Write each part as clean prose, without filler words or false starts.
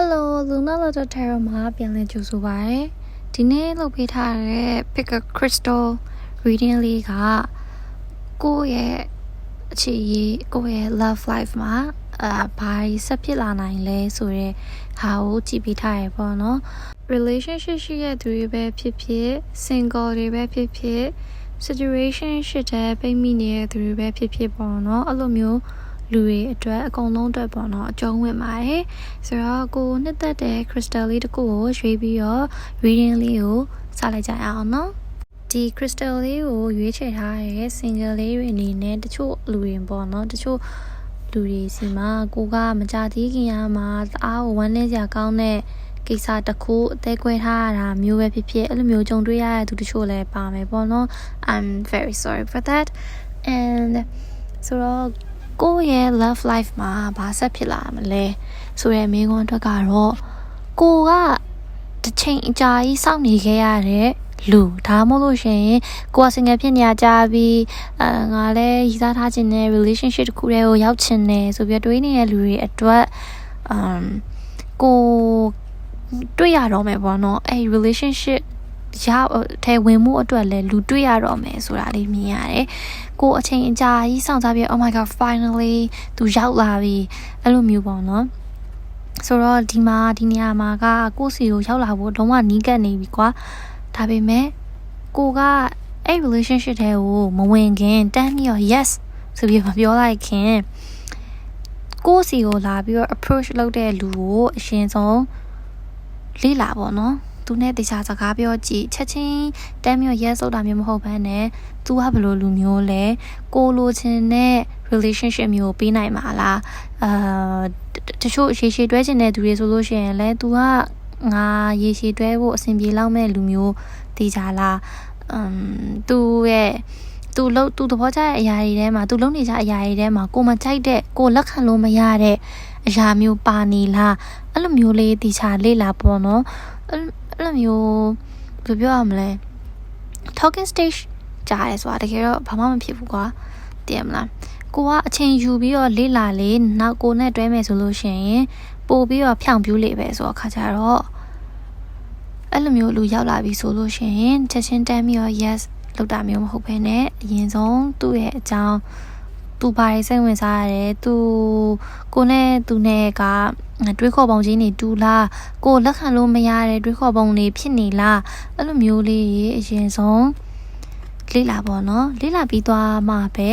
Hello, Luna Little Tarot မှာပြန်လည်ကြိုဆိုပါရစေ။ဒီနေ့လုပ်ပေးထားတဲ့ Pick a Crystal Reading လေးကကိုယ့်ရဲ့အခြေရေးကိုယ့်ရဲ့ love life မှာဘာဆက်ဖြစ်လာနိုင်လဲဆိုတဲ့ဟာကိုကြည့်ပေးထားရပေါ့နော်။ relationship ရှိတဲ့သူတွေပဲဖြစ်ဖြစ် single တွေပဲဖြစ်ဖြစ် situation ရှိတဲ့ပိတ်မိနေတဲ့သူတွေပဲဖြစ်ဖြစ်ပေါ့နော်။အဲ့လိုမျိုးလူတွေအတွက်အကုန်လုံးအတွက်ပေါ့နော်အကျုံးဝင်ပါတယ်ဆိုတော့ကိုနှစ်သက်တဲ့ crystal လေးတစ်ခုကိုရွေးပြီးတော့ reading လေးကိုစလိုက်ကြအောင်နော်ဒီ crystal လေးကိုရွေးချယ်ထားတဲ့ single လေးတွေအနေနဲ့တချို့လူတွေပေါ့နော်တချို့လူတွေစီမှာကိုကမကြသေးခင်ရမှာအားကိုဝမ်းနည်းစရာကောင်းတဲ့ကိစ္စတစ်ခုအသေးခွဲထားရတာမျိုးပဲဖြစ်ဖြစ်အဲ့လိုမျိုးကြုံတွေ့ရတဲ့သူတချို့လည်းပါမယ်ပေါ့နော် I'm very sorry for that and ဆိုတော့ကိုယ့်ရဲ့ love life မှာဘာဆက်ဖြစ်လာမလဲဆိုရဲမိန်းခွန်းအတွက်ကတော့ကိုကတစ်ချိန်အကြာကြီးစောင့်နေခဲ့ရတဲ့လူဒါမှမဟုတ်လို့ရှိရင်ကိုက single ဖြစ်နေကြပြီးငါလည်းရည်စားထားခြင်းနဲ့ relationship တစ်ခုတည်းကိုရောက်ချင်တယ်ဆိုပြီးတွေးနေတဲ့လူတွေအတွက်ကိုတွေ့ရတော့မယ်ပေါ့နော်အဲ့ relationshipထဲဝင်မှုအတွက်လည်းလူတွေ့ရတော့မယ်ဆိုတာလေးမြင်ရတယ်ကိုအချိန်အကြာကြီးစောင့်စားပြီး oh my god finally သူရောက်လာပြီအဲ့လိုမျိုးပေါ့နော်ဆိုတော့ဒီနေရာမှာကကိုစီကိုရောက်လာဖို့လုံးဝနီးကပ်နေပြီကွာဒါပေမဲ့ကိုကအဲ့ relationship ထဲကိုမဝင်ခင်တန်းပြီးတော့ yes ဆိုပြီးမပြောလိုက်ခင်ကိုစီကိုလာပြီးတော့ approach လုပ်တဲ့လူကိုအရင်ဆုံးလေ့လာပေါ့နော်သူနဲ့တခြားစကားပြောကြည့်ချက်ချင်းတမ်းမျိုး yes ဆိုတာမျိုးမဟုတ်ဘဲနဲ့ तू ကဘယ်လိုလူမျိုးလဲကိုလိုချင်တဲ့ relationship မျိုးပေးနိုင်မှာလားတချို့ရေရှည်တွဲချင်တဲ့သူတွေဆိုလို့ရှိရင်လည်း तू ကငါရေရှည်တွဲဖို့အဆင်ပြေလောက်မဲ့လူမျိုးသိကြလားသူသဘောကျတဲ့အရာတွေထဲမှာ तू လုံးနေကြအရာတွေထဲမှာကိုမကြိုက်တဲ့ကိုလက်ခံလို့မရတဲ့အရာမျိုးပါနေလားအဲ့လိုမျိုးလေးသိချလေ့လာပေါ့နော်အဲ့လိုမျိုးဘယ်လိုပြောရမလဲ talking stage ကြားရဲဆိုတာတကယ်တော့ဘာမှမဖြစ်ဘူးကွာတည်ရမလားကိုကအချိန်ယူပြီးတော့လေ့လာလေနောက်ကိုနဲ့တွဲမယ်ဆိုလို့ရှိရင်ပို့ပြီးတော့ဖြောင်ပြူးလေပဲဆိုတော့ခါကြတော့အဲ့လိုမျိုးလူရောက်လာပြီဆိုလို့ရှိရင်ချက်ချင်းတန်းပြီးတော့ yes လောက်တာမျိုးမဟုတ်ဘဲနဲ့အရင်ဆုံးသူ့ရဲ့အကြောင်းသူဘာတွေစိတ်ဝင်စားရတယ်ကိုနဲ့သူနဲ့ကတွေးခေါ်ပုံချင်းတွေတူလားကိုလက်ခံလို့မရတဲ့တွေးခေါ်ပုံတွေဖြစ်နေလားအဲ့လိုမျိုးလေးအရင်ဆုံးလေ့လာပေါ့နော်လေ့လာပြီးသွားမှပဲ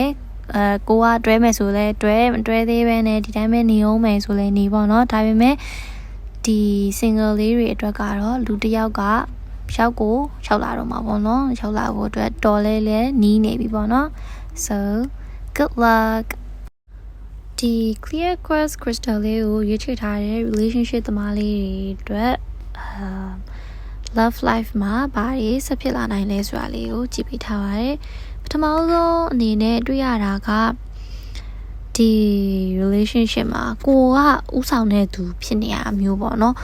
ကိုကတွဲမယ်ဆိုလဲတွဲသေးပဲနဲ့ဒီတိုင်းပဲနေအောင်မယ်ဆိုလဲနေပေါ့နော်ဒါပေမဲ့ဒီ single လေးတွေအတွက်ကတော့လူတစ်ယောက်ကရောက်လာတော့မှာပေါ့နော်ရောက်လာဖို့အတွက်တော်လဲနီးနေပြီပေါ့နော် so good luck ဒီ clear quartz crystal လေးကိုရွေးချယ်ထားတဲ့ relationship သမားလေးတွေအတွက်love life မှာဘာတွေဆက်ဖြစ်လာနိုင်လဲဆိုတာလေးကိုကြည့်ပေးထားပါတယ်ပထမဆုံးအနေနဲ့တွေ့ရတာကဒီ relationship မှာကိုကဥဆောင်တဲ့သူဖြစ်နေရအမျိုးပေါ့နော်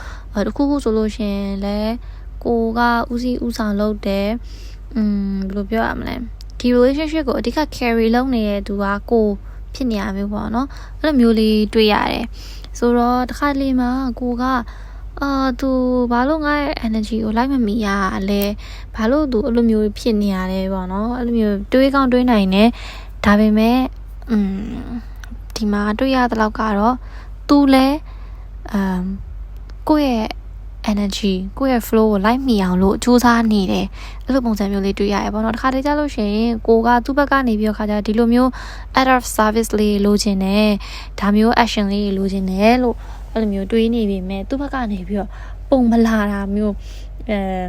တခုခုဆိုလို့ရှိရင်လည်းကိုကဥဆောင်လုပ်တယ်ဘယ်လိုပြောရမလဲဒီ relationship ကိုအဓိက carry လုပ်နေတဲ့သူကကိုဖြစ်နေရမျိုးပေါ့နော်အဲ့လိုမျိုးလေးတွေ့ရတယ်ဆိုတော့တစ်ခါလေးမှာကိုကသူဘာလို့ငါ့ရဲ့ energy ကိုလိုက်မမီရလဲဘာလို့သူအဲ့လိုမျိုးဖြစ်နေရလဲပေါ့နော်အဲ့လိုမျိုးတွေးကောင်းတွေးနိုင်တယ်ဒါပေမဲ့ဒီမှာတွေ့ရတဲ့လောက်ကတော့သူလဲကိုယ့်ရဲ့ energy ကိုယ့်ရဲ့ flow ကိုလိုက်မိအောင်လို့စူးစမ်းနေတယ်အဲ့လိုပုံစံမျိုးလေးတွေ့ရရပေါ့နော်တစ်ခါတည်းကြလို့ရှိရင်ကိုကသူ့ဘက်ကနေပြီးတော့ခါကြဒီလိုမျိုး out of service လေးလိုချင်တယ်ဒါမျိုး action လေးလိုချင်တယ်လို့အဲ့လိုမျိုးတွေးနေပြီမဲ့သူ့ဘက်ကနေပြီးတော့ပုံမလာတာမျိုးဘယ်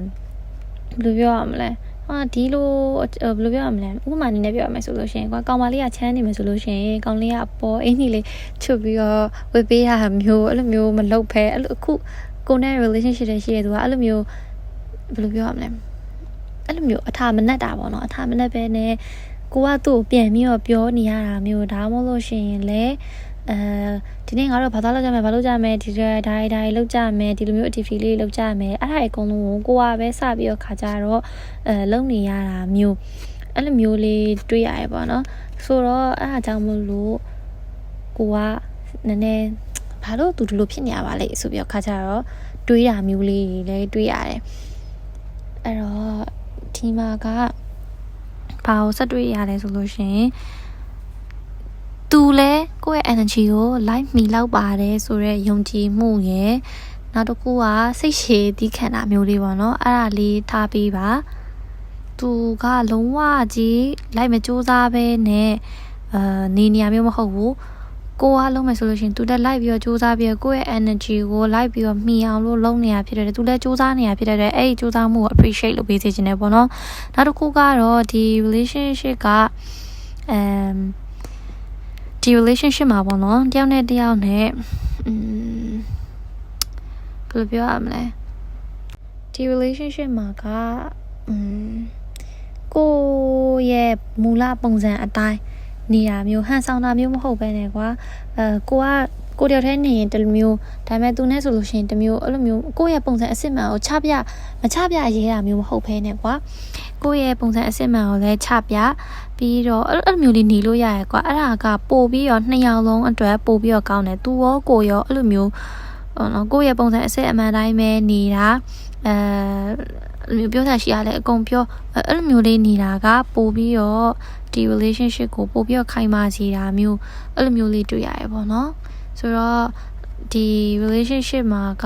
လိုပြောရမလဲဒီလိုဘယ်လိုပြောရမလဲဥပမာနည်းနဲ့ပြောရမယ်ဆိုလို့ရှိရင်ကောင်မလေးကချမ်းနေမယ်ဆိုလို့ရှိရင်ကောင်လေးကအပေါ်အင်းကြီးလေးချွတ်ပြီးတော့ဝေးပေးရမျိုးအဲ့လိုမျိုးမလုပ်ဖဲအဲ့လိုအခုကိုနဲ့ relationship တွေရှိတဲ့သူကအဲ့လိုမျိုးဘယ်လိုပြောရမလဲအဲ့လိုမျိုးအထာမနှက်တာပေါ့နော်အထာမနှက်ပဲနဲ့ကိုကသူ့ကိုပြန်ပြီးတော့ပြောနေရတာမျိုးဒါမှမဟုတ်လို့ရှိရင်လည်းဒီနေ့ငါတို့ဘာသာလုပ်ကြမယ်ဘာလုပ်ကြမယ်ဒီဒါလုပ်ကြမယ်ဒီလိုမျိုး activity လေးလုပ်ကြမယ်အဲ့ဒါအကုန်လုံးကိုကပဲစပြီးတော့ခါကြတော့လုပ်နေရတာမျိုးအဲ့လိုမျိုးလေးတွေ့ရရပေါ့နော်ဆိုတော့အဲ့ဒါကြောင့်မို့လို့ကိုကနည်းနည်း ဘာလို့သူဒီလိုဖြစ်နေရပါလဲဆိုပြီးတော့ခါကြတော့တွေးတာမျိုးလေးတွေလည်းတွေးရတယ်အဲ့တော့ဒီမှာကဘာကိုဆက်တွေ့ရလဲဆိုလို့ရှိရင်သူလဲကိုယ့်ရဲ့ energy ကို live မီလောက်ပါတယ်ဆိုတော့ယုံကြည်မှုရယ်နောက်တစ်ခုကစိတ်ရှည်သီးခံတာမျိုးလေးပေါ့နော်အဲ့ဒါလေးထားပေးပါသူကလုံးဝကြီးလိုက်မစူးစမ်းပဲနဲ့နေနေရမျိုးမဟုတ်ဘူးကိုကလုံးမယ်ဆိုလို့ရှိရင်သူတက်လိုက်ပြီးတော့စူးစမ်းပြီးတော့ကိုယ့်ရဲ့ energy ကိုလိုက်ပြီးတော့မှီအောင်လို့လုံးနေရဖြစ်တယ်သူလည်းစူးစမ်းနေရဖြစ်တယ်အဲ့ဒီစူးစမ်းမှုကို appreciate လုပ်ပေးစေချင်တယ်ပေါ့နော်နောက်တစ်ခုကတော့ဒီ relationship ကဒီ relationship မှာပေါ့နော်တယောက်နဲ့တယောက်နဲ့ဘယ်လိုပြောရမလဲဒီ relationship မှာကကိုရဲ့မူလပုံစံအတိုင်းနေတာမျိုးဟန်ဆောင်တာမျိုးမဟုတ်ပဲねကွာကိုတယောက်တည်းနေရင်တမျိုးဒါပေမဲ့သူနဲ့ဆိုလို့ရှိရင်တမျိုးအဲ့လိုမျိုးကိုရဲ့ပုံစံအစစ်မှန်ကိုမချပြရေးတာမျိုးမဟုတ်ဘဲねကွာကိုရဲ့ပုံစံအစစ်မှန်ကိုလည်းချပြပြီးတော့အဲ့လိုမျိုးလေးနေလို့ရရကွာအဲ့ဒါကပို့ပြီးတော့နှစ်ယောက်လုံးအတွက်ပို့ပြီးတော့ကောင်းတယ်သူရောကိုရောအဲ့လိုမျိုးနော်ကိုရဲ့ပုံစံအစစ်အမှန်တိုင်းပဲနေတာပြောတာရှိရလဲအကုန်ပြောအဲ့လိုမျိုးလေးနေတာကပို့ပြီးတော့ဒီ relationship ကိုပို့ပြီးတော့ခိုင်မာစေတာမျိုးအဲ့လိုမျိုးလေးတွေ့ရတယ်ပေါ့နော်ဆိုတော့ဒီ relationship မှာက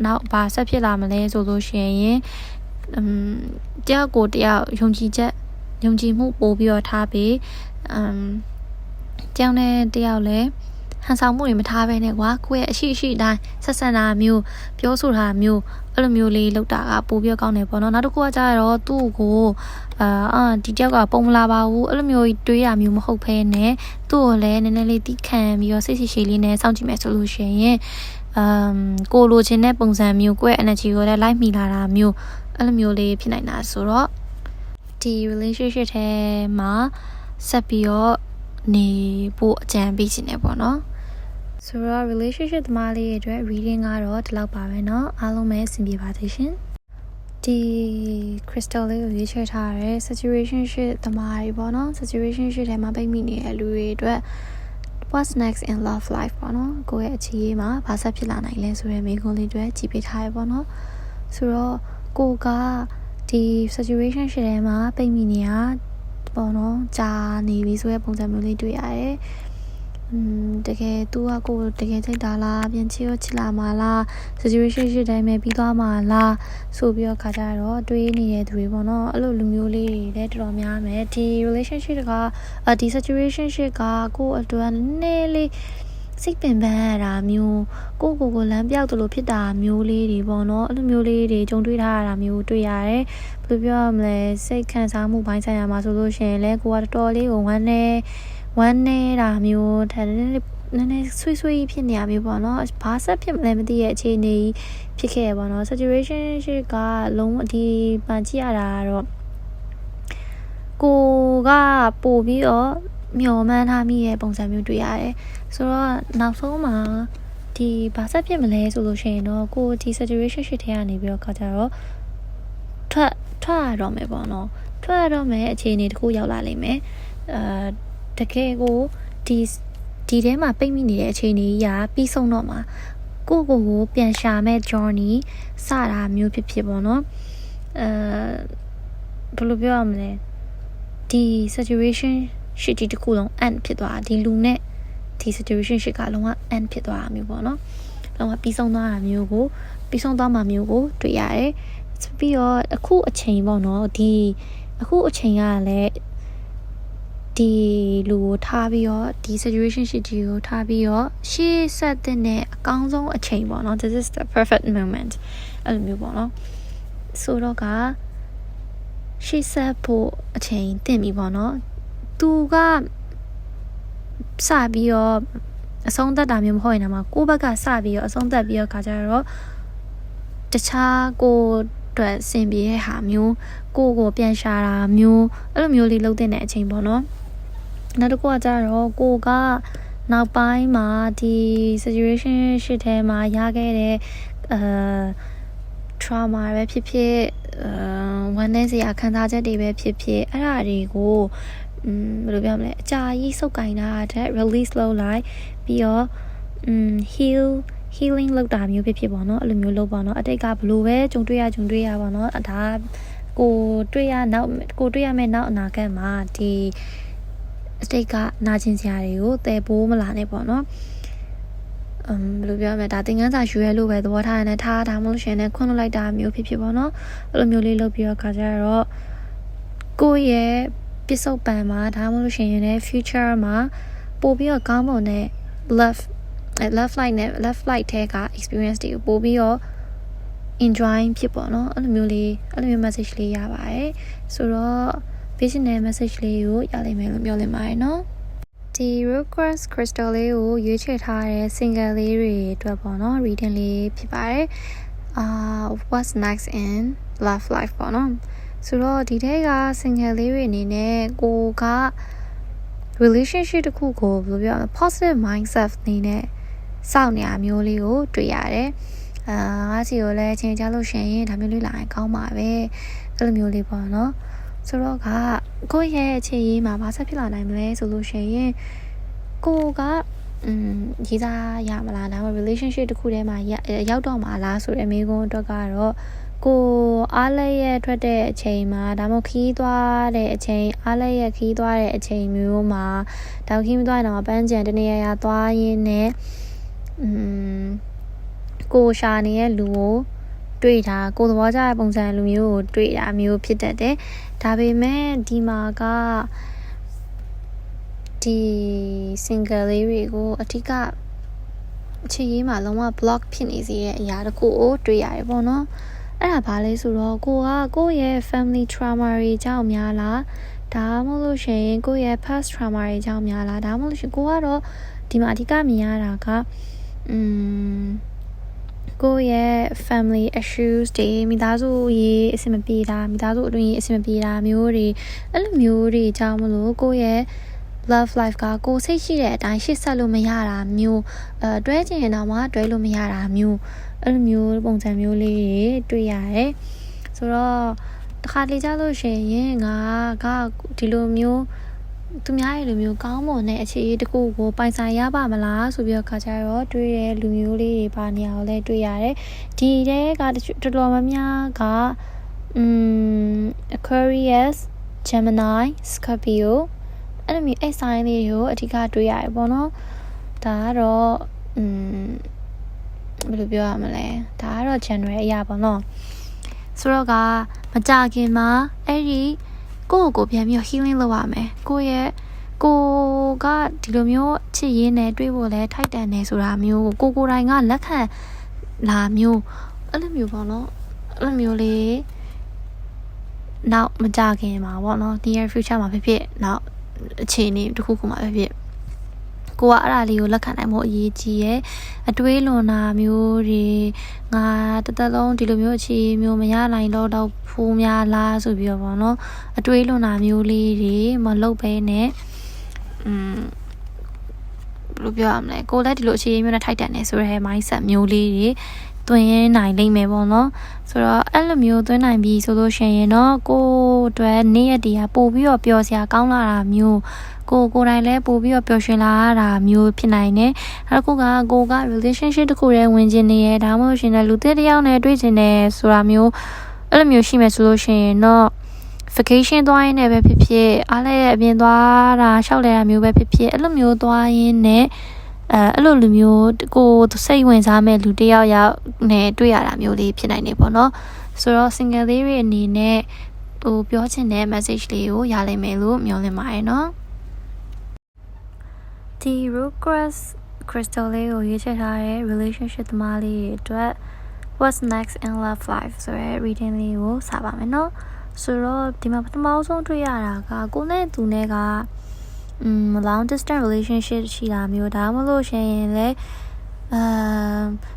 နောက်ဘာဆက်ဖြစ်လာမလဲဆိုလို့ရှိရင်တယောက်ကိုတယောက်ယုံကြည်မှုပို့ပြီးတော့ထားပြီးတယောက်နဲ့တယောက်လည်းဟန်ဆောင်မှုတွေမထားဘဲနဲ့ကွာကိုယ့်ရဲ့အရှိတိုင်းဆက်ဆံတာမျိုးပြောဆိုတာမျိုးအဲ့လိုမျိုးလေးလောက်တာကပိုပြီးကောင်းတယ်ပေါ့နော်နောက်တစ်ခုကကြတော့သူ့ကိုဒီတယောက်ကပုံမလာပါဘူးအဲ့လိုမျိုးတွေးရမျိုးမဟုတ်ဘဲနဲ့သူ့ကိုလည်းနည်းနည်းလေးတီးခံပြီးတော့စိတ်ရှိလေးနဲ့စောင့်ကြည့်မယ်ဆိုလို့ရှိရင်ကိုလိုချင်တဲ့ပုံစံမျိုးကိုယ့်ရဲ့ energy ကိုလည်းလိုက်မိလာတာမျိုးအဲ့လိုမျိုးလေးဖြစ်နိုင်တာဆိုတော့ဒီ relationship ထဲမှာဆက်ပြီးတော့နေဖို့အကြံပေးခြင်းနဲ့ပေါ့နော်ဆိုတော့ relationship သမားလေးတွေအတွက် reading ကတော့ဒီလောက်ပါပဲเนาะအားလုံးပဲအဆင်ပြေပါသေးရှင်ဒီ crystal လေးကိုရွေးချယ်ထားတဲ့ situationship သမားတွေပေါ့เนาะ situationship ထဲမှာပိတ်မိနေတဲ့လူတွေအတွက် what's next in love life ပေါ့เนาะကိုယ့်ရဲ့အခြေရေးမှာဘာဆက်ဖြစ်လာနိုင်လဲဆိုတဲ့မေးခွန်းလေးတွေကြည့်ပေးထားရပေါ့เนาะဆိုတော့ကိုကဒီ situationship ထဲမှာပိတ်မိနေတာပေါ့เนาะကြာနေပြီဆိုတဲ့ပုံစံမျိုးလေးတွေ့ရတယ်တကယ်သူကကိုတကယ်စိတ်တာလားပြန်ချစ်လာမှာလား situation ရှိတိုင်းပဲပြီးသွားမှာလားဆိုပြီးတော့ခါကြတော့တွေးနေတဲ့သူတွေပေါ့နော်အဲ့လိုလူမျိုးလေးတွေလည်းတော်တော်များမယ်ဒီ relationship ကဒီ situation ကကိုအတွက်နည်းနည်းလေးစိတ်ပင်ပန်းရတာမျိုးကိုလမ်းပြောက်တယ်လို့ဖြစ်တာမျိုးလေးတွေပေါ့နော်အဲ့လိုမျိုးလေးတွေကြုံတွေ့ထားရတာမျိုးတွေ့ရတယ်ဘယ်လိုပြောရမလဲစိတ်ခံစားမှုပိုင်းဆိုင်ရာမှာဆိုလို့ရှိရင်လည်းကိုကတော်တော်လေးကိုဝမ်းနေတာမျိုးဒါနည်းနည်းဆွေးဖြစ်နေရမျိုးပေါ့နော်ဘာဆက်ဖြစ်မလဲမသိရဲ့အခြေအနေဖြစ်ခဲ့ရပေါ့နော် situation ရှိကလုံးဒီပန်ကြည့်ရတာတော့ကိုကပို့ပြီးတော့မျောမှန်းထားမိရဲ့ပုံစံမျိုးတွေ့ရတယ်ဆိုတော့နောက်ဆုံးမှာဒီဘာဆက်ဖြစ်မလဲဆိုလို့ရှိရင်တော့ကိုဒီ situation ရှိတဲ့ကနေပြီးတော့ခါကြတော့ထွက်ရတော့မယ်ပေါ့နော်ထွက်ရတော့မယ်အခြေအနေတစ်ခုရောက်လာလိမ့်မယ်တကယ်ကိုဒီထဲမှာပိတ်မိနေတဲ့အခြေအနေကြီးကပြီးဆုံးတော့မှာကိုပြန်ရှာမဲ့ journey စတာမျိုးဖြစ်ပေါ့နော်ဘယ်လိုပြောရမလဲဒီ situation ရှိတီတစ်ခုလုံး end ဖြစ်သွားဒီလူနဲ့ဒီ situation ရှိကလုံးဝ end ဖြစ်သွားတာမျိုးပေါ့နော်လုံးဝပြီးဆုံးသွားမှာမျိုးကိုတွေ့ရတယ်ပြီးတော့အခုအချိန်ပေါ့နော်အခုအချိန်ကလည်းဒီလူကိုထားပြီးတော့ဒီ situation ရှိတီကိုထားပြီးတော့ရှေ့ဆက်တဲ့အကောင်းဆုံးအချိန်ပေါ့နော် this is the perfect moment အဲ့လိုမျိုးပေါ့နော်ဆိုတော့ကရှေ့ဆက်ဖို့အချိန်တင်ပြီပေါ့နော်သူကစပြီးတော့အဆုံးသတ်တာမျိုးမဟုတ်ရင်တော့ကိုယ့်ဘက်ကစပြီးတော့အဆုံးသတ်ပြီးတော့ခါကြတော့တခြားကိုအတွက်ဆင်ပြေတဲ့ဟာမျိုးကိုပြန်ရှာတာမျိုးအဲ့လိုမျိုးလေးလုပ်တဲ့အချိန်ပေါ့နော်နောက်တစ်ခုကကြတော့ကိုကနောက်ပိုင်းမှာဒီ situation ရှိထဲမှာရခဲ့တဲ့ trauma ပဲဖြစ်ဝမ်းနည်းစရာခံစားချက်တွေပဲဖြစ်အဲ့ဒါတွေကိုဘယ်လိုပြောမလဲအကြာကြီးစုပ်ကင်တာတဲ့ release လုပ်လိုက်ပြီးတော့ healing လောက်တာမျိုးဖြစ်ပေါ့နော်အဲ့လိုမျိုးလုပ်ပေါ့နော်အတိတ်ကဘလို့ပဲကြုံတွေ့ရပေါ့နော်ဒါကိုတွေ့ရမယ့်နောက်အနာဂတ်မှာဒီအတိတ်ကနာကျင်စရာတွေကိုတည်ပိုးမလာနဲ့ပေါ့နော်ဘယ်လိုပြောမလဲဒါသင်ခန်းစာယူရဲလို့ပဲသဘောထားရတယ်ထားဒါမှမဟုတ်ရှင်နဲ့ခွန်းလွတ်လိုက်တာမျိုးဖြစ်ပေါ့နော်အဲ့လိုမျိုးလေးလုပ်ပြီးတော့ခါကြတော့ကိုယ့်ရဲ့ပစ္စုပန်မှာဒါမှမဟုတ်ရှင်ရဲ့ future မှာပို့ပြီးတော့ကောင်းမွန်တဲ့ love life ထဲက experience တွေကိုပို့ပြီးတော့ enjoy ဖြစ်ပေါ့နော်အဲ့လိုမျိုး message လေးရပါတယ်ဆိုတော့ visionary message လေးကိုရလိမ့်မယ်လို့မျှော်လင့်ပါတယ်နော်ဒီ Rose Crystal လေးကိုရွေးချယ်ထားတဲ့ single လေးတွေအတွက်ပေါ့နော် reading လေးဖြစ်ပါတယ်what's next in love life ပေါ့နော်ဆိုတော့ဒီထဲက single လေးတွေအနေနဲ့ကိုက relationship တစ်ခုကိုဘယ်လိုပြောမလဲ positive mindset နေနဲ့စောင့်နေရမျိုးလေးကိုတွေ့ရတယ်ငါစီကိုလည်းချိန်ကြလို့ရှိရင်ဒါမျိုးလေးလာရင်ကောင်းပါပဲအဲ့လိုမျိုးလေးပေါ့နော်ဆိုတော့ကကိုယ့်ရဲ့အခြေရေးမှာဘာဆက်ဖြစ်လာနိုင်မလဲဆိုလို့ရှိရင်ကိုကရေးစားရမလားဒါမှ relationship တစ်ခုထဲမှာရောက်တော့မှာလားဆိုတဲ့မိကုန်းအတွက်ကတော့ကိုအားလည်းရထွက်တဲ့အချိန်မှာဒါမှမဟုတ်ခီးသွားတဲ့အချိန်အားလည်းရခီးသွားတဲ့အချိန်မျိုးမှာဒါခီးမသွားရင်တော့ပန်းချံတနေရာသွားရင်းနဲ့ကိုရှာနေတဲ့လူကိုတွေ့တာကိုသဘောကျတဲ့ပုံစံလူမျိုးကိုတွေ့တာမျိုးဖြစ်တတ်တယ်ဒါပေမဲ့ဒီမှာကဒီ single လေးတွေကိုအထူးအခြေရေးမှာလုံးဝ block ဖြစ်နေစေတဲ့အရာတစ်ခုကိုတွေ့ရတယ်ပေါ့နော်အဲ့ဒါဘာလဲဆိုတော့ကိုယ့်ရဲ့ family trauma တွေကြောင့်များလားဒါမှမဟုတ်လို့ရှိရင်ကိုယ့်ရဲ့ past trauma တွေကြောင့်များလားဒါမှမဟုတ်လို့ရှိရင်ကိုကတော့ဒီမှာအဓိကမြင်ရတာကကိုယ့်ရဲ့ family issues တွေမိသားစုရေးအဆင်မပြေတာမိသားစုအတွင်းရေးအဆင်မပြေတာမျိုးတွေအဲ့လိုမျိုးတွေကြောင့်မလို့ကိုယ့်ရဲ့ love life ကကိုစိတ်ရှိတဲ့အတိုင်းရှေ့ဆက်လို့မရတာမျိုးတွဲချင်ရင်တော့မှတွဲလို့မရတာမျိုးအဲ့လိုမျိုးပုံစံမျိုးလေးတွေတွေ့ရတယ်ဆိုတော့တစ်ခါလေကြားလို့ရှိရင်ငါကဒီလိုမျိုးသူများရဲ့လူမျိုးကောင်းမွန်တဲ့အခြေအနေတစ်ခုကိုပိုင်ဆိုင်ရပါမလားဆိုပြီးတော့ခါကြတော့တွေ့တဲ့လူမျိုးလေးတွေပါနေအောင်လဲတွေ့ရတယ်ဒီတဲကတော်တော်များများကAquarius Gemini Scorpio အဲ့လိုမျိုးအဲ့ဆိုင်လေးကိုအဓိကတွေ့ရတယ်ပေါ့နော်ဒါကတော့ဘယ်လိုပြောရမလဲဒါကတော့ general အရာပေါ့နော်ဆိုတော့ကမကြခင်မှာအဲ့ဒီကိုပြန်ပြီး healing လုပ်ရမယ်ကိုကဒီလိုမျိုးချစ်ရင်းနဲ့တွေ့ဖို့လဲထိုက်တန်နေဆိုတာမျိုးကိုယ်တိုင်ကလက်ခံလာမျိုးအဲ့လိုမျိုးပေါ့နော်အဲ့လိုမျိုးလေးနောက်မကြခင်မှာပေါ့နော် near future မှာဖြစ်နောက်အခြေအနေတစ်ခုခုမှာဖြစ်ကိုကအဲ့ဒါလေးကိုလက်ခံနိုင်ဖို့အရေးကြီးရဲ့အတွေးလွန်တာမျိုးတွေငါတလုံးဒီလိုမျိုးအခြေမျိုးမရနိုင်တော့ဖိုးများလားဆိုပြီးတော့ပေါ့နော်အတွေးလွန်တာမျိုးလေးတွေမလုပ်ဘဲနဲ့ဘယ်လိုပြောရမလဲကိုလည်းဒီလိုအခြေမျိုးနဲ့ထိုက်တန်နေဆိုတဲ့ mindset မျိုးလေးတွေသွင်းနိုင်လိမ့်မယ်ပေါ့နော်ဆိုတော့အဲ့လိုမျိုးသွင်းနိုင်ပြီဆိုလို့ရှိရင်တော့ကိုအတွက်နေ့ရက်တည်းကပို့ပြီးတော့ပျော်စရာကောင်းလာတာမျိုးကိုယ်တိုင်လည်းပို့ပြီးတော့ပျော်ရွှင်လာတာမျိုးဖြစ်နိုင်တယ်အဲ့တော့ကိုက relationship တစ်ခုတည်းဝင်ကျင်နေရဒါမှမဟုတ်ရှင်လည်းလူတစ်ယောက်နဲ့တွေ့ကျင်တယ်ဆိုတာမျိုးအဲ့လိုမျိုးရှိမယ်ဆိုလို့ရှိရင်တော့ vacation သွားရင်းနဲ့ပဲဖြစ်ဖြစ်အားလည်းအပြင်သွားတာရှောက်လဲတာမျိုးပဲဖြစ်ဖြစ်အဲ့လိုမျိုးသွားရင်းနဲ့အဲ့လိုလူမျိုးကိုစိတ်ဝင်စားမဲ့လူတစ်ယောက်နဲ့တွေ့ရတာမျိုးလေးဖြစ်နိုင်နေပေါ့နော်ဆိုတော့ single လေးတွေအနေနဲ့ပြောချင်တဲ့ message လေးကိုရလိမ့်မယ်လို့မျှော်လင့်ပါတယ်နော်ဒီ Rose Crystal လေးကိုရေးချထားတဲ့ relationship သမားလေးတွေအတွက် what's next in love life ဆိုတဲ့ reading လေးကိုစပါမယ်နော်ဆိုတော့ဒီမှာပထမဆုံးတွေ့ရတာကကိုနဲ့သူနဲ့ကlong distance relationship ရှိတာမျိုးဒါမှမဟုတ်ရှင်လည်း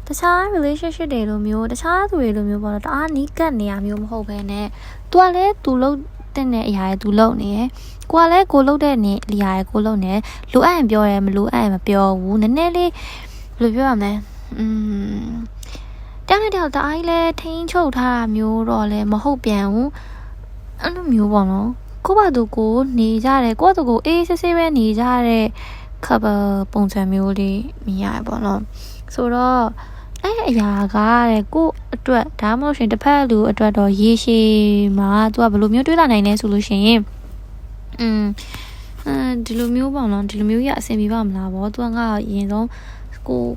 တခြား relationship တွေလိုမျိုးတခြားသူတွေလိုမျိုးပေါ့တော့တအားနီးကပ်နေရမျိုးမဟုတ်ဘဲနဲ့သူကလည်းသူလုပ်တဲ့အရာတွေသူလုပ်နေရယ်ကိုကလည်းကိုလုပ်တဲ့နေအရာတွေကိုလုပ်နေလိုအပ်ရင်ပြောတယ်မလိုအပ်ရင်မပြောဘူးနည်းနည်းလေးဘယ်လိုပြောရမလဲတောင်းတဲ့တအားကြီးလဲထိန်းချုပ်ထားတာမျိုးတော့လည်းမဟုတ်ပြန်ဘူးအဲ့လိုမျိုးပေါ့နော်ကိုယ့်ဘာသူကိုနေကြတယ်ကိုယ့်သူကိုအေးဆေးဆေးပဲနေကြတဲ့ couple ပုံစံမျိုးလေးမြင်ရတယ်ပေါ့နော်ဆိုတော့အဲ့အရာကတဲ့ကိုအတွက်ဒါမှမဟုတ်ရှင်တစ်ဖက်လူအတွက်တော့ရေရှည်မှာသူကဘယ်လိုမျိုးတွေးလာနိုင်လဲဆိုလို့ရှိရင်ဒီလိုမျိုးပေါ့နော်ဒီလိုမျိုးရအဆင်ပြေပါမလားဗောသူကငါအရင်ဆုံး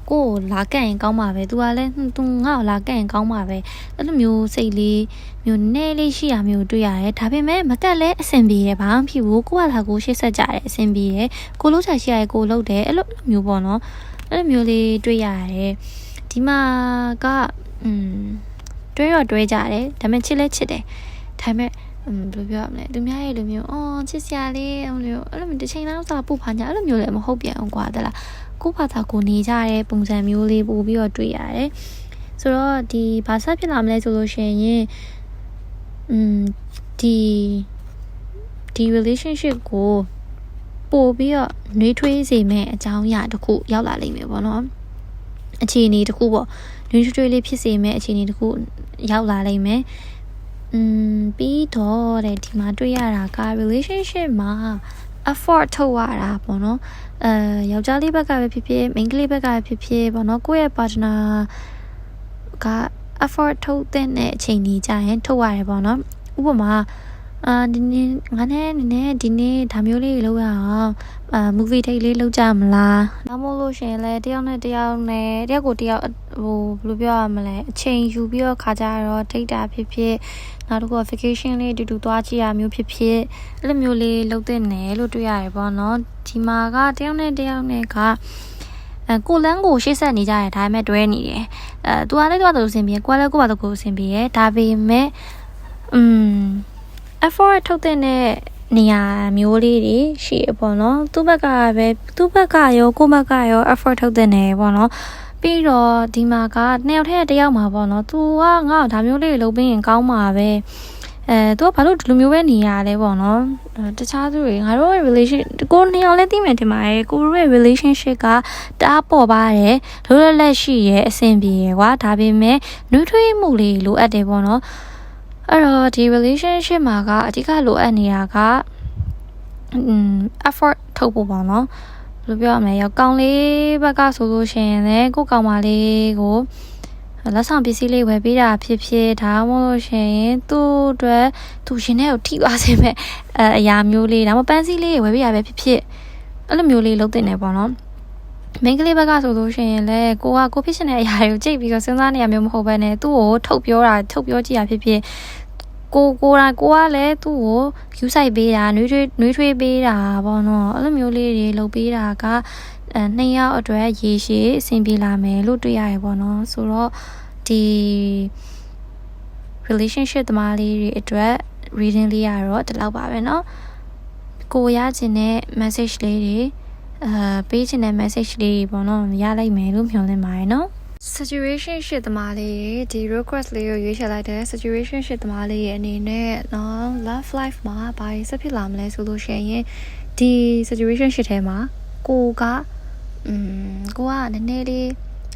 ကိုလာကန့်ရင်ကောင်းပါပဲသူကလည်းသူငါ့ကိုလာကန့်ရင်ကောင်းပါပဲအဲ့လိုမျိုးစိတ်လေးမျိုးနည်းလေးရှိရမျိုးတွေ့ရတယ်ဒါပေမဲ့မကတ်လဲအဆင်ပြေတယ်ဘာမှဖြစ်ဘူးကိုကလာကိုရှေ့ဆက်ကြတယ်အဆင်ပြေတယ်ကိုလုံးချရှိရတယ်ကိုလုံးတယ်အဲ့လိုမျိုးပေါ့နော်အဲ့လိုမျိုးလေးတွေ့ရတယ်ဒီမှာကတွဲတော့တွဲကြတယ်ဒါပေမဲ့ချစ်လဲချစ်တယ်ဒါပေမဲ့ဘယ်လိုပြောရမလဲသူများရဲ့လိုမျိုးချစ်စရာလေးအဲ့လိုမျိုးတစ်ချိန်လောက်စာပို့ဖာညာအဲ့လိုမျိုးလည်းမဟုတ်ပြန်အောင်ကွာတလားကိုဘာသာကိုနေကြတဲ့ပုံစံမျိုးလေးပို့ပြီးတော့တွေ့ရတယ်ဆိုတော့ဒီဘာဆက်ဖြစ်လာမလဲဆိုလို့ရှိရင်ဒီ relationship ကိုပို့ပြီးတော့နှွေးထွေးစေမဲ့အကြောင်းအရာတစ်ခုရောက်လာလိမ့်မယ်ပေါ့နော်အခြေအနေတစ်ခုပေါ့နှွေးထွေးလေးဖြစ်စေမဲ့အခြေအနေတစ်ခုရောက်လာလိမ့်မယ်ပြီးတော့ဒီမှာတွေ့ရတာက relationship မှာ effort ထုတ်ရတာပေါ့နော်ယောက်ျားလေးဘက်ကပဲဖြစ်ဖြစ်မိန်းကလေးဘက်ကပဲဖြစ်ဖြစ်ပေါ့နော်ကိုယ့်ရဲ့ partner က effort ထုတ်တဲ့အချိန်ကြီးကြာရင်ထုတ်ရတယ်ပေါ့နော်ဥပမာဒီနေ့ငါနဲ့နည်းနည်းဒီနေ့ဒါမျိုးလေးလုပ်ရအောင် movie date လေးလုပ်ကြမလားဒါမှမဟုတ်လို့ရှင်လဲတယောက်နဲ့တယောက်ကိုတယောက်ဟိုဘယ်လိုပြောရမလဲအချိန်ယူပြီးတော့ခါကြတော့ date တာဖြစ်ဖြစ်နောက်တစ်ခု vacation လေးတူတူသွားကြည့်ရမျိုးဖြစ်ဖြစ်အဲ့လိုမျိုးလေးလုပ်တဲ့နယ်လို့တွေ့ရတယ်ပေါ့နော်ဒီမှာကတယောက်နဲ့တယောက်နဲ့ကကိုလန်းကိုရှေ့ဆက်နေကြရဒါပေမဲ့တွဲနေတယ်သူကလည်းသူ့ဘာသူအဆင်ပြေကိုကလည်းကိုယ့်ဘာသူကိုအဆင်ပြေရဒါပေမဲ့effort ထုတ်တဲ့နေရာမျိုးလေးတွေရှိရပေါ့နော်သူ့ဘက်ကရောကိုယ့်ဘက်ကရော effort ထုတ်တဲ့နေပေါ့နော်ပြီးတော့ဒီမှာကနှစ်ယောက်ထဲတယောက်မှာပေါ့နော် तू ကငါ့ဒါမျိုးလေးလုပ်ပြီးရင်ကောင်းမှာပဲतू ကဘာလို့ဒီလိုမျိုးပဲနေရလဲပေါ့နော်တခြားသူတွေငါတို့ရဲ့ relation ကိုနှစ်ယောက်လည်းသိမယ်ထင်ပါတယ်ကိုတို့ရဲ့ relationship ကတအားပေါ်ပါတယ်လိုလက်ရှိရဲ့အဆင်ပြေကွာဒါပေမဲ့နှွေးထွေးမှုလေးလိုအပ်တယ်ပေါ့နော်အဲ့တော့ဒီ relationship မှာကအဓိကလိုအပ်နေတာကeffort ထုတ်ဖို့ပေါ့နော်ဘယ်လိုပြောရမလဲရောက်ကောင်းလေးဘက်ကဆိုလို့ရှိရင်လည်းကိုကောင်မလေးကိုလက်ဆောင်ပစ္စည်းလေးဝယ်ပေးတာဖြစ်ဖြစ်ဒါမှမဟုတ်ရှင်သူ့အတွက်သူရှင်နဲ့ကိုထိပါစေမဲ့အရာမျိုးလေးဒါမှပန်းစည်းလေးဝယ်ပေးရပဲဖြစ်ဖြစ်အဲ့လိုမျိုးလေးလုပ်တင်နေပေါ့နော်မိန်းကလေးဘက်ကဆိုလို့ရှိရင်လည်းကိုဖြစ်ချင်တဲ့အရာတွေကိုကြိတ်ပြီးတော့စဉ်းစားနေရမျိုးမဟုတ်ဘဲနဲ့သူ့ကိုထုတ်ပြောကြည့်ရဖြစ်ဖြစ်ကိုကလည်းသူ့ကိုယူဆိုင်ပေးတာနှွေးထွေးပေးတာပေါ့နော်အဲ့လိုမျိုးလေးတွေလုပ်ပေးတာကနှစ်ယောက်အတွက်ရေရှည်အဆင်ပြေလာမယ်လို့တွေ့ရတယ်ပေါ့နော်ဆိုတော့ဒီ relationship သမားလေးတွေအတွက် reading လေးရတော့ဒီလောက်ပါပဲเนาะကိုရချင်တဲ့ message လေးတွေပေးချင်တဲ့ message လေးပေါ့နော်ရလိုက်မယ်လို့မျှော်လင့်ပါတယ်เนาะsituation ရှစ်သမားလေးဒီ request လေးကိုရွေးချယ်လိုက်တဲ့ situation ရှစ်သမားလေးရဲ့အနေနဲ့နော် love life မှာဘာဆက်ဖြစ်လာမလဲဆိုလို့ရှိရင်ဒီ situation ရှစ်ထဲမှာကိုကနည်းနည်းလေး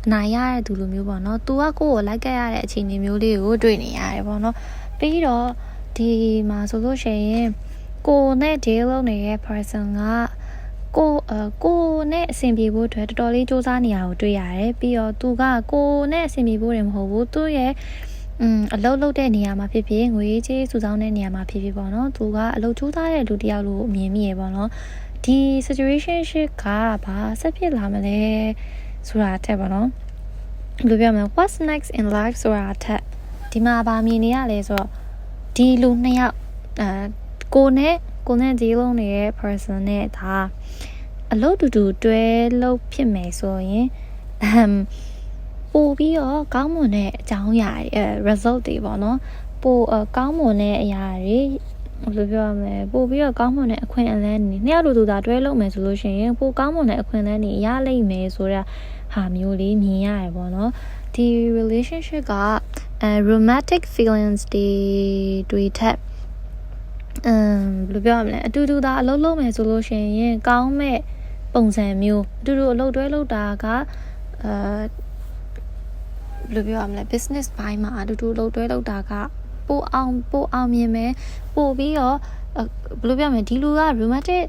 အနိုင်ရတဲ့သူလိုမျိုးပေါ့နော်သူကကိုကိုလိုက်ခဲ့ရတဲ့အခြေအနေမျိုးလေးကိုတွေ့နေရတယ်ပေါ့နော်ပြီးတော့ဒီမှာဆိုလို့ရှိရင်ကိုနဲ့ deal လုပ်နေတဲ့ person ကကိုနဲ့အဆင်ပြေဖို့အတွက်တော်တော်လေးစူးစမ်းနေရကိုတွေ့ရတယ်ပြီးတော့သူကကိုနဲ့အဆင်ပြေဖို့တယ်မဟုတ်ဘူးသူရဲ့အလုပ်လုပ်တဲ့နေရာမှာဖြစ်ဖြစ်ငွေကြေးစုဆောင်းတဲ့နေရာမှာဖြစ်ဖြစ်ပေါ့နော်သူကအလုပ်စူးစမ်းတဲ့လူတစ်ယောက်လို့မြင်မိရပေါ့နော်ဒီ situation ကဘာဆက်ဖြစ်လာမလဲဆိုတာတဲ့ပေါ့နော်ဘယ်လိုပြောမလဲ what's next in life ဆိုတာတဲ့ဒီမှာဗာမြင်နေရလဲဆိုတော့ဒီလူနှစ်ယောက်ကိုနဲ့ဒီလုံးနေတဲ့ person နဲ့ဒါအလုပ်တူတူတွဲလုပ်ဖြစ်မယ်ဆိုရင်ပို့ပြီးတော့ကောင်းမွန်တဲ့အကြောင်းအရာတွေresult တွေပေါ့နော်ပို့ကောင်းမွန်တဲ့အရာတွေဘယ်လိုပြောရမလဲပို့ပြီးတော့ကောင်းမွန်တဲ့အခွင့်အလမ်းတွေနှစ်ယောက်တူတူသာတွဲလုပ်မယ်ဆိုလို့ရှိရင်ပို့ကောင်းမွန်တဲ့အခွင့်အလမ်းတွေရလိမ့်မယ်ဆိုတော့ဟာမျိုးလေးမြင်ရတယ်ပေါ့နော်ဒီ relationship ကromantic feelings တွေထက်ဘယ်လိုပြောရမလဲအတူတူသာအလုပ်လုပ်မယ်ဆိုလို့ရှိရင်ကောင်းမဲ့ပုံစံမျိုးအတူတူအလုပ်တွဲလုပ်တာကဘယ်လိုပြောရမလဲ business ဘိုင်းမှာအတူတူအလုပ်တွဲလုပ်တာကပိုအောင်မြင်မယ်ပို့ပြီးတော့ဘယ်လိုပြောမလဲဒီလူက romantic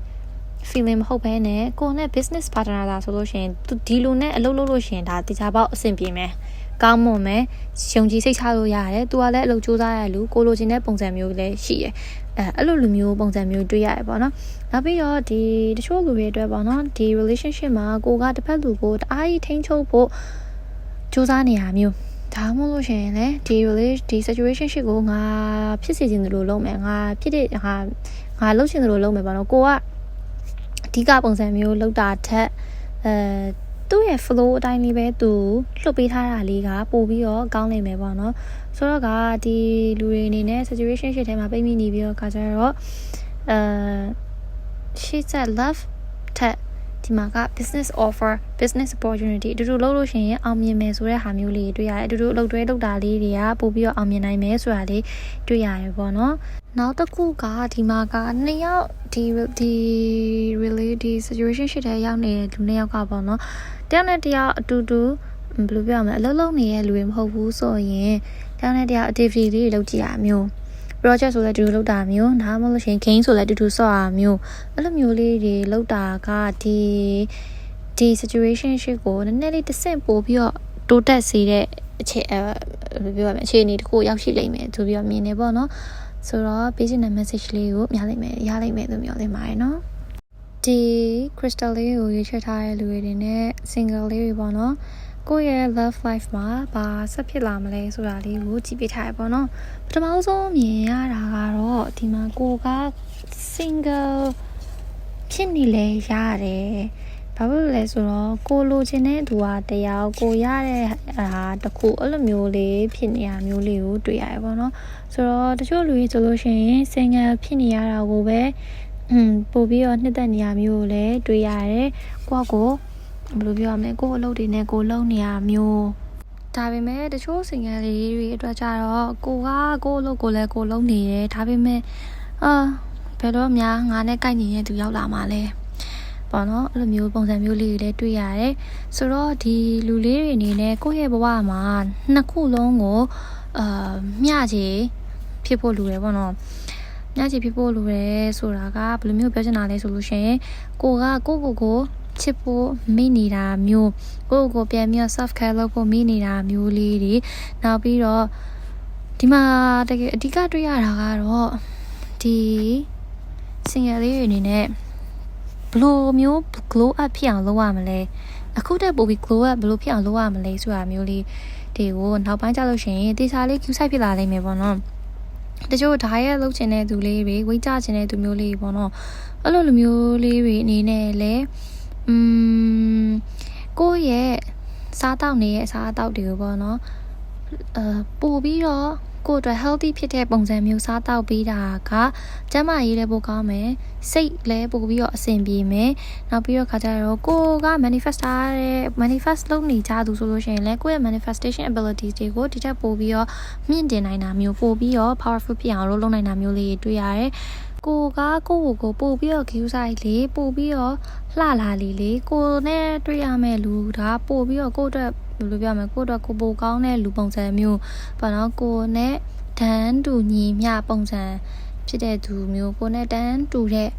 feeling မဟုတ်ဘဲနဲ့ကိုနဲ့ business partner လာဆိုလို့ရှိရင်ဒီလိုနဲ့အလုပ်လုပ်လို့ရှိရင်ဒါတခြားပေါက်အဆင်ပြေမယ်ကောင်းမွန်မယ်ယုံကြည်စိတ်ချလို့ရတယ်သူကလည်းအလုပ်ကြိုးစားရလူကိုလိုချင်တဲ့ပုံစံမျိုးလည်းရှိတယ်အဲ့လိုလူမျိုးပုံစံမျိုးတွေ့ရတယ်ပေါ့နော်နောက်ပြီးတော့ဒီတချို့လူတွေအတွက်ပေါ့နော်ဒီ relationship မှာကိုကတစ်ဖက်လူကိုတအားကြီးထိန်းချုပ်ဖို့ကြိုးစားနေရမျိုးဒါမှမဟုတ်လို့ရှိရင်လည်းဒီ situation ရှိကိုငါဖြစ်စေချင်တယ်လို့လုပ်မယ်ငါဖြစ်တဲ့ငါလုပ်ချင်တယ်လို့လုပ်မယ်ပေါ့နော်ကိုကအဓိကပုံစံမျိုးလုပ်တာထက်သူ့ရဲ့ flow အတိုင်းလေးပဲသူလွတ်ပေးထားတာလေးကပို့ပြီးတော့ကောင်းနိုင်မယ်ပေါ့နော်ဆိုတော့ကဒီလူတွေအနေနဲ့ situation ရှိထဲမှာပိတ်မိနေပြီးတော့ခါကြတော့she said love ထက်ဒီမှာက business offer business opportunity အတူတူလုပ်လို့ရှိရင်အောင်မြင်မယ်ဆိုတဲ့ဟာမျိုးလေးတွေ့ရတယ်အတူတူအလုပ်တွဲလုပ်တာလေးတွေကပို့ပြီးတော့အောင်မြင်နိုင်မယ်ဆိုတာလေးတွေ့ရတယ်ပေါ့နော်နောက်တစ်ခုကဒီမှာကနှစ်ယောက်ဒီ reality situation ရှိတဲ့ရောက်နေတဲ့လူနှစ်ယောက်ကပေါ့နော်တယောက်နဲ့တယောက်အတူတူဘယ်လိုပြောရမလဲအလုပ်လုပ်နေတဲ့လူတွေမဟုတ်ဘူးဆိုရင်တယောက်နဲ့တယောက် activity လေးတွေလုပ်ကြည့်ရမျိုး project ဆိုလည်းအတူတူလုပ်တာမျိုးဒါမှမဟုတ်လို့ရှိရင် game ဆိုလည်းအတူတူဆော့ရမျိုးအဲ့လိုမျိုးလေးတွေလုပ်တာကဒီ situation ရှိကိုနည်းနည်းလေးတစ်ဆင့်ပို့ပြီးတော့တိုးတက်စေတဲ့အခြေပြောရမယ်အခြေအနေတစ်ခုရောက်ရှိလိမ့်မယ်သူပြောမြင်နေပေါ့နော်ဆိုတော့ page နဲ့ message လေးကိုရလိမ့်မယ်လို့ပြောနေပါတယ်နော်ဒီ crystal လေးကိုရွေးချယ်ထားတဲ့လူတွေနဲ့ single လေးတွေပေါ့နော်ကိုယ့်ရဲ့ love life မှာဘာဆက်ဖြစ်လာမလဲဆိုတာလေးကိုကြည့်ပြထားရပေါ့နော်ပထမဆုံးမြင်ရတာကတော့ဒီမှာကိုက single ဖြစ်နေလဲရတယ်ဘာလို့လဲဆိုတော့ကိုလိုချင်တဲ့သူကတရားကိုရတဲ့တခုအဲ့လိုမျိုးလေးဖြစ်နေရမျိုးလေးကိုတွေ့ရတယ်ပေါ့နော်ဆိုတော့တချို့လူတွေဆိုလို့ရှိရင် single ဖြစ်နေရတာကိုပဲပို့ပြီးတော့နှစ်သက်နေရမျိုးကိုလည်းတွေ့ရတယ်ကိုဘယ်လိုပြောရမလဲကိုအလုပ်တွေနဲ့ကိုလုံနေရမျိုးဒါပေမဲ့တချို့ single လေးတွေအတွက်ကြတော့ကိုအလုပ်ကိုလည်းကိုလုံနေတယ်ဒါပေမဲ့ဘယ်တော့မှငါနဲ့ကိုက်နေတဲ့သူရောက်လာမှလဲပေါ့နော်အဲ့လိုမျိုးပုံစံမျိုးလေးတွေလည်းတွေ့ရတယ်ဆိုတော့ဒီလူလေးတွေအနေနဲ့ကိုယ့်ရဲ့ဘဝမှာနှစ်ခုလုံးကိုမျှချေဖြစ်ဖို့လိုတယ်ပေါ့နော်မျှချေဖြစ်ဖို့လိုတယ်ဆိုတာကဘယ်လိုမျိုးပြောချင်တာလဲဆိုလို့ရှိရင်ကိုချစ်ဖို့မိနေတာမျိုးကိုပြန်ပြီး self care လုပ်ဖို့မိနေတာမျိုးလေးတွေနောက်ပြီးတော့ဒီမှာတကယ်အဓိကတွေ့ရတာကတော့ဒီ single လေးတွေအနေနဲ့ဘလိုမျိုး glow up ဖြစ်အောင်လုပ်ရမလဲအခုတည်းပို့ပြီး glow up ဘလိုဖြစ်အောင်လုပ်ရမလဲဆိုတာမျိုးလေးတွေကိုနောက်ပိုင်းကျလို့ရှိရင်တေချာလေး Q site ဖြစ်လာနိုင်မယ်ပေါ့နော်တချို့ diet လုပ်ချင်တဲ့သူလေးတွေဝိတ်ကြချင်တဲ့သူမျိုးလေးပေါ့နော်အဲ့လိုလူမျိုးလေးတွေအနေနဲ့လည်းကိုယ့်ရဲ့စားတောက်နေရဲ့အစားအသောက်တွေကိုပေါ့နော်ပို့ပြီးတော့ကိုယ့်အတွက် healthy ဖြစ်တဲ့ပုံစံမျိုးစားတောက်ပေးတာကကျန်းမာရေးလည်းပိုကောင်းမယ်စိတ်လည်းပိုပြီးတော့အဆင်ပြေမယ်နောက်ပြီးတော့ခါကြတော့ကိုက manifest လုပ်နေကြသူဆိုလို့ရှိရင်လည်းကိုယ့်ရဲ့ manifestation abilities တွေကိုဒီထက်ပိုပြီးတော့မြင့်တင်နိုင်တာမျိုးပိုပြီးတော့ powerful ဖြစ်အောင်လုပ်နိုင်တာမျိုးလေးတွေ့ရတယ်ကိုပို့ပြီးတော့ queue site လေးပို့ပြီးတော့လှလာလေးကိုနဲ့တွေ့ရမယ့်လူဒါပို့ပြီးတော့ကိုအတွက်ဘယ်လိုပြောမလဲကိုအတွက်ကိုပိုကောင်းတဲ့လူပုံစံမျိုးပေါ့နော်ကိုနဲ့တန်းတူညီမျှပုံစံဖြစ်တဲ့သူမျိုးကိုနဲ့တန်းတူတဲ့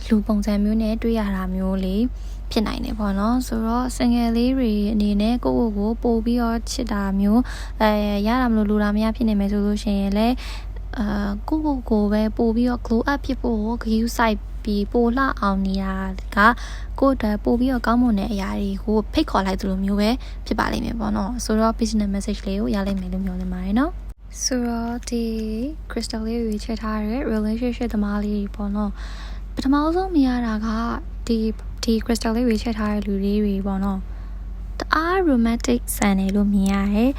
လူပုံစံမျိုးနဲ့တွေ့ရတာမျိုးလေးဖြစ်နိုင်တယ်ပေါ့နော်ဆိုတော့ single လေးတွေအနေနဲ့ကိုပို့ပြီးတော့ချစ်တာမျိုးရတာမလို့လူတာမရဖြစ်နေမယ်ဆိုလို့ရှိရင်လည်းကိုပဲပို့ပြီးတော့ glow up ဖြစ်ဖို့ queue site ပြီးပိုလှအောင်နေတာကကိုယ့်အတွက်ပို့ပြီးတော့ကောင်းမွန်တဲ့အရာတွေကိုဖိတ်ခေါ်လိုက်သလိုမျိုးပဲဖြစ်ပါလိမ့်မယ်ပေါ့နော်ဆိုတော့ business message လေးကိုရလိမ့်မယ်လို့မျှော်လင့်ပါတယ်နော်ဆိုတော့ဒီ crystal လေးကိုချက်ထားတဲ့ relationship သမားလေးပေါ့နော်ပထမဆုံးမြင်ရတာကဒီ crystal လေးကိုချက်ထားတဲ့လူလေးတွေပေါ့နော်တအား romantic ဆန်နေလို့မြင်ရတယ်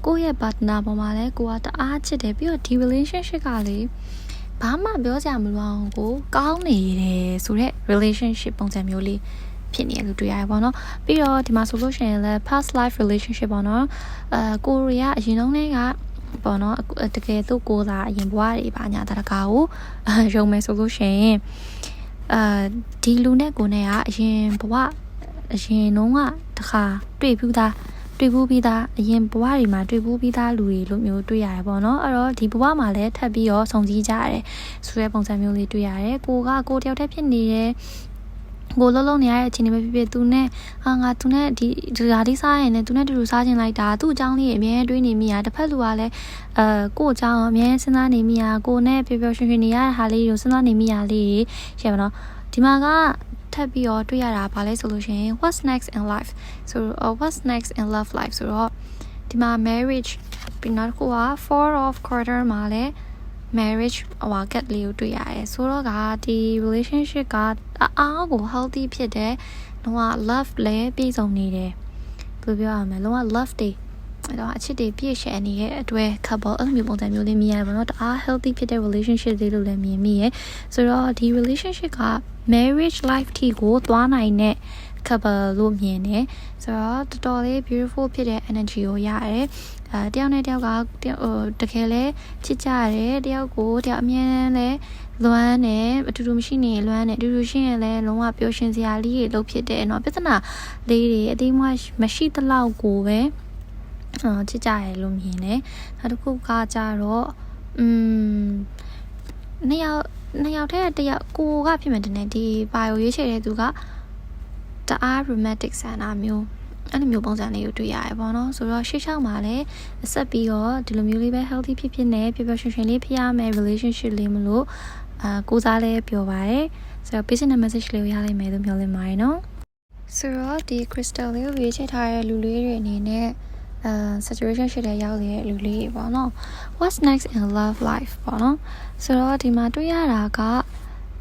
ကိုယ့်ရဲ့ partner ပေါ်မှာလည်းကိုကတအားချစ်တယ်ပြီးတော့ဒီ relationship ကလေဘာမှပြောကြမလို့အောင်ကိုကောင်းနေတယ်ဆိုတော့ relationship ပုံစံမျိုးလေးဖြစ်နေရလို့တွေ့ရတယ်ပေါ့နော်ပြီးတော့ဒီမှာဆိုလို့ရှိရင်လည်း past life relationship ပေါ့နော်ကိုရီးယားအရင်တုန်းကပေါ့နော်တကယ်သူကိုသာအရင်ဘဝတွေပါညာတကာကိုရုံမယ်ဆိုလို့ရှိရင်ဒီလူနဲ့ကိုနဲ့ကအရင်ဘဝအရင်တုန်းကတခါတွေ့ဘူးပြီးသားအရင်ဘဝတွေမှာတွေ့ဘူးပြီးသားလူတွေလို့မျိုးတွေ့ရတယ်ပေါ့နော်အဲ့တော့ဒီဘဝမှာလည်းထပ်ပြီးတော့ဆုံစည်းကြရတယ်ဆိုတဲ့ပုံစံမျိုးလေးတွေ့ရတယ်ကိုတယောက်တည်းဖြစ်နေတယ် ကိုလုံးလုံးနေရတဲ့အချိန်တွေပဲဖြစ်ဖြစ်သူနဲ့ငါသူနဲ့ဒီဓာတိစားရင်လည်းသူနဲ့တူတူစားခြင်းလိုက်တာသူ့အကြောင်းလေးအမြဲတွေးနေမိရတစ်ဖက်လူကလည်းကို့အကြောင်းအမြဲစဉ်းစားနေမိရကိုနဲ့ပျော်ပျော်ရွှင်ရွှင်နေရတဲ့ဟာလေးကိုစဉ်းစားနေမိရလေးရှယ်ပါတော့ဒီမှာကထပ်ပြီးတော့တွေ့ရတာဗာလဲဆိုလို့ရှိရင် what's next in life ဆိုတော့ what's next in love life ဆိုတော့ဒီမှာ marriage ပြီးတော့ကိုက four of quarter မှာလဲmarriage ဟိုကတ်လေးကိုတွေ့ရတယ်ဆိုတော့ကဒီ relationship ကအားကို healthy ဖြစ်တဲ့လုံးဝ love လည်းပြည့်စုံနေတယ်ဘယ်လိုပြောရမလဲလုံးဝ love တွေအဲ့တော့အချစ်တွေပြည့်ရှယ်နေတဲ့အတွဲ couple အဲ့လိုမျိုးပုံစံမျိုးလေးမြင်ရတယ်ပေါ့နော်တအား healthy ဖြစ်တဲ့ relationship လေးလို့လည်းမြင်မိရယ်ဆိုတော့ဒီ relationship က marriage life ထိကိုသွားနိုင်တဲ့ couple လို့မြင်တယ်ဆိုတော့တော်တော်လေး beautiful ဖြစ်တဲ့ energy ကိုရတယ်တယောက်နဲ့တယောက်ကတကယ်လဲချစ်ကြရတယ်တယောက်ကိုတယောက်အမြဲလဲလွမ်းတယ်အတူတူမရှိနေလွမ်းတယ်အတူတူရှိရင်လဲလုံးဝပျော်ရွှင်စရာလေးတွေလုပ်ဖြစ်တယ်เนาะပြဿနာလေးတွေအသေးမရှိသလောက်ကိုပဲချစ်ကြရလို့မြင်တယ်နောက်တစ်ခုကကြတော့နှစ်ယောက်တည်းတယောက်ကိုကဖြစ်မှန်တယ်ဒီဘာကိုရွေးချယ်တဲ့သူကတအား romantic ဆန္ဒမျိုးအဲ့လိုမျိုးပုံစံလေးကိုတွေ့ရတယ်ပေါ့နော်ဆိုတော့ရှေ့လျှောက်မှာလည်းဆက်ပြီးတော့ဒီလိုမျိုးလေးပဲ healthy ဖြစ်နေပျော်ပျော်ရွှင်ရွှင်လေးဖြစ်ရမယ် relationship လေးမလို့ကိုစားလဲပြောပါတယ်ဆိုတော့ business message လေးကိုရလိုက်မယ်လို့ပြောလင်ပါတယ်နော်ဆိုတော့ဒီ crystal လေးကိုရွေးချယ်ထားတဲ့လူလေးတွေအနေနဲ့situation ရှိတဲ့ရောက်နေတဲ့လူလေးပေါ့နော် what's next in love life ပေါ့နော်ဆိုတော့ဒီမှာတွေ့ရတာက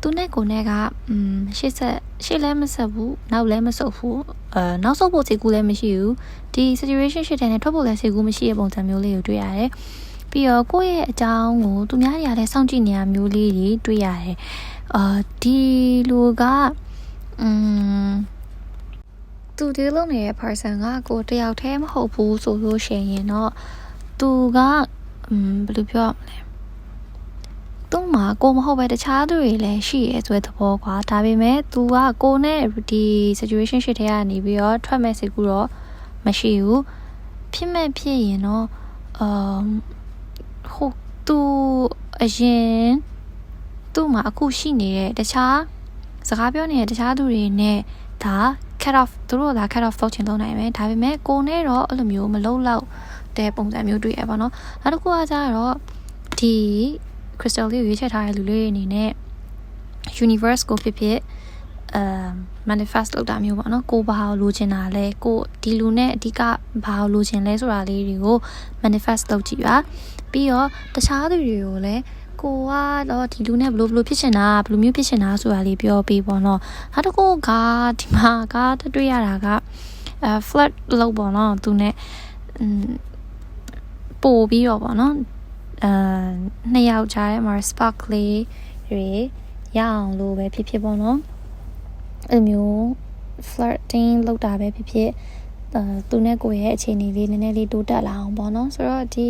သူနဲ့ကိုနဲ့ကရှေ့လည်းမဆက်ဘူးနောက်လည်းမဆုပ်ဘူးနောက်ဆုပ်ဖို့စိတ်ကူးလည်းမရှိဘူးဒီ situation ရှိတဲ့နဲ့ထွက်ဖို့လည်းစိတ်ကူးမရှိတဲ့ပုံစံမျိုးလေးကိုတွေ့ရတယ်ပြီးတော့ကိုယ့်ရဲ့အကြောင်းကိုသူများတွေကလည်းစောင့်ကြည့်နေရမျိုးလေးတွေတွေ့ရတယ်ဒီလူကသူဒီလုံးနေတဲ့ person ကကိုတယောက်တည်းမဟုတ်ဘူးဆိုလို့ရှိရင်တော့သူကဘယ်လိုပြောရမလဲသူ့မှာကိုမဟုတ်ပဲတခြားသူတွေလည်းရှိရဲဆိုတဲ့သဘောကွာဒါပေမဲ့ तू ကကိုနဲ့ဒီ situation ရှိတဲ့ကနေပြီးတော့ထွက်မဲ့စိတ်ကူတော့မရှိဘူးဖြစ်မဲ့ဖြစ်ရင်တော့သူအရင်သူ့မှာအခုရှိနေတဲ့တခြားစကားပြောနေတဲ့တခြားသူတွေနဲ့ဒါ cut off သူတို့က cut off လုပ်ချင်လုပ်နိုင်မယ်ဒါပေမဲ့ကိုနဲ့တော့အဲ့လိုမျိုးမလုပ်တော့တဲ့ပုံစံမျိုးတွေ့ရပါတော့နောက်တစ်ခုကကြတော့ဒီ crystal လေးကိုရွေးချယ်ထားတဲ့လူလေးအနေနဲ့ universe ကိုဖြစ်manifest လုပ်တာမျိုးပေါ့နော်ကိုဘာကိုလိုချင်တာလဲကိုဒီလူနဲ့အဓိကဘာကိုလိုချင်လဲဆိုတာလေးတွေကို manifest လုပ်ကြည့်ပါပြီးတော့တခြားသူတွေကိုလည်းကိုကတော့ဒီလူနဲ့ဘလို့ဖြစ်ချင်တာဘလို့မျိုးဖြစ်ချင်တာဆိုတာလေးပြောပေးပေါ့နော်နောက်တစ်ခုကဒီမှာကတွေ့ရတာကflirt လုပ်ပေါ့နော်သူနဲ့ပို့ပြီးတော့ပေါ့နော်နှစ်ယောက်ကြားထဲမှာ sparkly တွေရအောင်လို့ပဲဖြစ်ပေါ့နော်အဲ့မျိုး flirting လုပ်တာပဲဖြစ်သူနဲ့ကိုရဲ့အခြေအနေလေးနည်းနည်းလေးတိုးတက်လာအောင်ပေါ့နော်ဆိုတော့ဒီ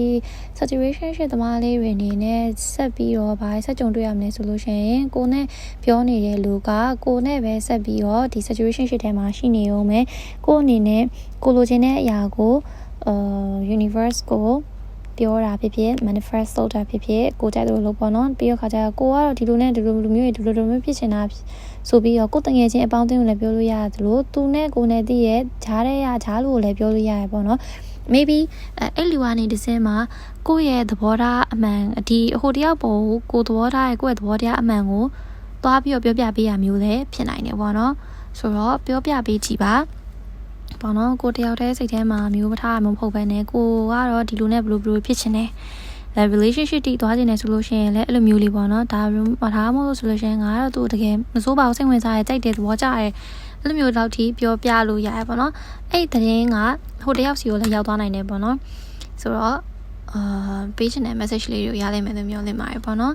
situation ရှိသမားလေးတွေအနေနဲ့ဆက်ပြီးတော့ဗာဆက်ကြုံတွေ့ရမလဲဆိုလို့ရှိရင်ကိုနဲ့ပြောနေတဲ့လူကကိုနဲ့ပဲဆက်ပြီးတော့ဒီ situation ရှိတဲ့မှာရှိနေအောင်မယ်ကိုအနေနဲ့ကိုလိုချင်တဲ့အရာကိုuniverse ကိုပြောတာဖြစ် manifest လုပ်တာဖြစ်ကိုကြိုက်လို့လို့ပေါ့နော်ပြီးတော့ခါကျကိုကတော့ဒီလိုနဲ့ဒီလိုမျိုးဖြစ်ချင်တာဆိုပြီးတော့ကိုတငယ်ချင်းအပေါင်းအသင်းကိုလည်းပြောလို့ရတယ်လို့သူနဲ့ကိုနဲ့တည်းရဲ့ဂျားလို့လည်းပြောလို့ရတယ်ပေါ့နော် maybe အဲ့လူကနေဒီစင်းမှာကိုယ့်ရဲ့သဘောထားအမှန်ဒီဟိုတယောက်ပေါ်ကိုသဘောထားရဲ့ကိုယ့်ရဲ့သဘောတရားအမှန်ကိုသွားပြီးတော့ပြောပြပေးရမျိုးလည်းဖြစ်နိုင်တယ်ပေါ့နော်ဆိုတော့ပြောပြပေးကြည့်ပါပေါ့နော်ကိုတယောက်တည်းစိတ်ထဲမှာမျိုးမထားမှမဟုတ်ဘဲနဲ့ကိုကတော့ဒီလိုနဲ့ဘယ်လိုဖြစ်ချင်တယ်relationship တိသွားချင်တယ်ဆိုလို့ရှိရင်လည်းအဲ့လိုမျိုးလေးပေါ့နော်ဒါမဟုတ်ဆိုလို့ရှိရင်ငါကတော့သူတကယ်မစိုးပါဘူးစိတ်ဝင်စားရဲကြိုက်တယ်သဘောကျရဲအဲ့လိုမျိုးတော့ထိပြောပြလို့ရတယ်ပေါ့နော်အဲ့တဲ့ရင်ကဟိုတယောက်စီကိုလည်းရောက်သွားနိုင်တယ်ပေါ့နော်ဆိုတော့ပေးချင်တဲ့ message လေးတွေကိုရလိမ့်မယ်လို့မျှော်လင့်ပါတယ်ပေါ့နော်